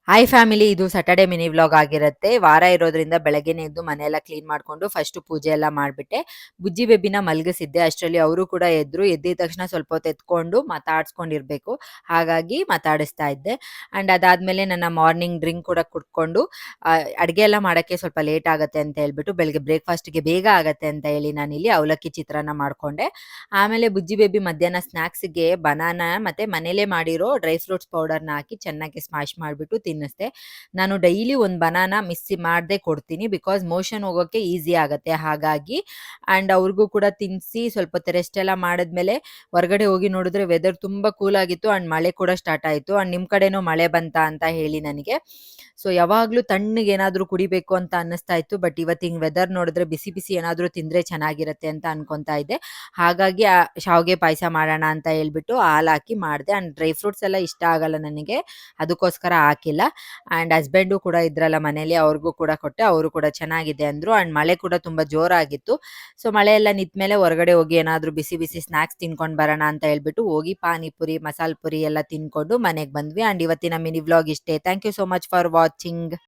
Hi family, ಇದು Saturday mini vlog ಆಗಿರುತ್ತೆ. ವಾರ ಇರೋದ್ರಿಂದ ಬೆಳಗ್ಗೆನೇ ಎದ್ದು ಮನೆಯೆಲ್ಲ ಕ್ಲೀನ್ ಮಾಡ್ಕೊಂಡು ಫಸ್ಟ್ ಪೂಜೆ ಎಲ್ಲ ಮಾಡ್ಬಿಟ್ಟೆ. ಬುಜ್ಜಿ ಬೇಬಿನ ಮಲಗಿಸಿದ್ದೆ. ಅಷ್ಟರಲ್ಲಿ ಅವರು ಕೂಡ ಎದ್ರು. ಎದ್ದಿದ ತಕ್ಷಣ ಸ್ವಲ್ಪ ಹೊತ್ತು ಎತ್ಕೊಂಡು ಮಾತಾಡ್ಸ್ಕೊಂಡಿರ್ಬೇಕು. ಹಾಗಾಗಿ ಮಾತಾಡಿಸ್ತಾ ಇದ್ದೆ. ಆ್ಯಂಡ್ ಅದಾದ್ಮೇಲೆ ನನ್ನ ಮಾರ್ನಿಂಗ್ ಡ್ರಿಂಕ್ ಕೂಡ ಕುಡ್ಕೊಂಡು ಅಡುಗೆ ಎಲ್ಲ ಮಾಡೋಕ್ಕೆ ಸ್ವಲ್ಪ ಲೇಟ್ ಆಗುತ್ತೆ ಅಂತ ಹೇಳ್ಬಿಟ್ಟು ಬೆಳಗ್ಗೆ ಬ್ರೇಕ್‌ಫಾಸ್ಟ್‌ಗೆ ಬೇಗ ಆಗತ್ತೆ ಅಂತ ಹೇಳಿ ನಾನಿಲ್ಲಿ ಅವಲಕ್ಕಿ ಚಿತ್ರಾನ್ನ ಮಾಡ್ಕೊಂಡೆ. ಆಮೇಲೆ ಬುಜ್ಜಿ ಬೇಬಿ ಮಧ್ಯಾಹ್ನ ಸ್ನ್ಯಾಕ್ಸ್‌ಗೆ ಬನಾನಾ ಮತ್ತೆ ಮನೇಲೇ ಮಾಡಿರೋ ಡ್ರೈ ಫ್ರೂಟ್ಸ್ ಪೌಡರ್‌ನ ಹಾಕಿ ಚೆನ್ನಾಗಿ ಸ್ಮ್ಯಾಶ್ ಮಾಡಿಬಿಟ್ಟು ತಿನ್ನಿಸ್ದೆ. ನಾನು ಡೈಲಿ ಒಂದು ಬನಾನಾ ಮಿಸ್ ಮಾಡದೆ ಕೊಡ್ತೀನಿ. ಬಿಕಾಸ್ ಮೋಷನ್ ಹೋಗೋಕ್ಕೆ ಈಸಿ ಆಗುತ್ತೆ ಹಾಗಾಗಿ. ಆ್ಯಂಡ್ ಅವ್ರಿಗೂ ಕೂಡ ತಿನ್ನಿಸಿ ಸ್ವಲ್ಪ ಹೊತ್ತು ರೆಸ್ಟ್ ಎಲ್ಲ ಮಾಡಿದ್ಮೇಲೆ ಹೊರಗಡೆ ಹೋಗಿ ನೋಡಿದ್ರೆ ವೆದರ್ ತುಂಬ ಕೂಲ್ ಆಗಿತ್ತು. ಆ್ಯಂಡ್ ಮಳೆ ಕೂಡ ಸ್ಟಾರ್ಟ್ ಆಯಿತು. ಆ್ಯಂಡ್ ನಿಮ್ಮ ಕಡೆನೂ ಮಳೆ ಬಂತಾ ಅಂತ ಹೇಳಿ ನನಗೆ. ಸೊ ಯಾವಾಗಲೂ ತಣ್ಣಗೆ ಏನಾದರೂ ಕುಡಿಬೇಕು ಅಂತ ಅನ್ನಿಸ್ತಾ ಇತ್ತು. ಬಟ್ ಇವತ್ತು ಹಿಂಗೆ ವೆದರ್ ನೋಡಿದ್ರೆ ಬಿಸಿ ಬಿಸಿ ಏನಾದರೂ ತಿಂದರೆ ಚೆನ್ನಾಗಿರುತ್ತೆ ಅಂತ ಅನ್ಕೊತಾ ಇದ್ದೆ. ಹಾಗಾಗಿ ಶಾವಿಗೆ ಪಾಯಸ ಮಾಡೋಣ ಅಂತ ಹೇಳ್ಬಿಟ್ಟು ಹಾಲು ಹಾಕಿ ಮಾಡಿದೆ. ಆ್ಯಂಡ್ ಡ್ರೈ ಫ್ರೂಟ್ಸ್ ಎಲ್ಲ ಇಷ್ಟ ಆಗಲ್ಲ ನನಗೆ, ಅದಕ್ಕೋಸ್ಕರ ಹಾಕಿಲ್ಲ. ಆ್ಯಂಡ್ ಹಸ್ಬೆಂಡು ಕೂಡ ಇದ್ರಲ್ಲ ಮನೇಲಿ, ಅವ್ರಿಗೂ ಕೂಡ ಕೊಟ್ಟೆ. ಅವರು ಕೂಡ ಚೆನ್ನಾಗಿದೆ ಅಂದರು. ಆ್ಯಂಡ್ ಮಳೆ ಕೂಡ ತುಂಬ ಜೋರಾಗಿತ್ತು. ಸೊ ಮಳೆ ಎಲ್ಲ ನಿಂತ್ಮೇಲೆ ಹೊರಗಡೆ ಹೋಗಿ ಏನಾದರೂ ಬಿಸಿ ಬಿಸಿ ಸ್ನ್ಯಾಕ್ಸ್ ತಿನ್ಕೊಂಡು ಬರೋಣ ಅಂತ ಹೇಳ್ಬಿಟ್ಟು ಹೋಗಿ ಪಾನಿಪುರಿ, ಮಸಾಲೆ ಪುರಿ ಎಲ್ಲ ತಿನ್ಕೊಂಡು ಮನೆಗೆ ಬಂದ್ವಿ. ಆ್ಯಂಡ್ ಇವತ್ತಿನ ಮಿನಿ ವ್ಲಾಗ್ ಇಷ್ಟೇ. Thank you so much for watching.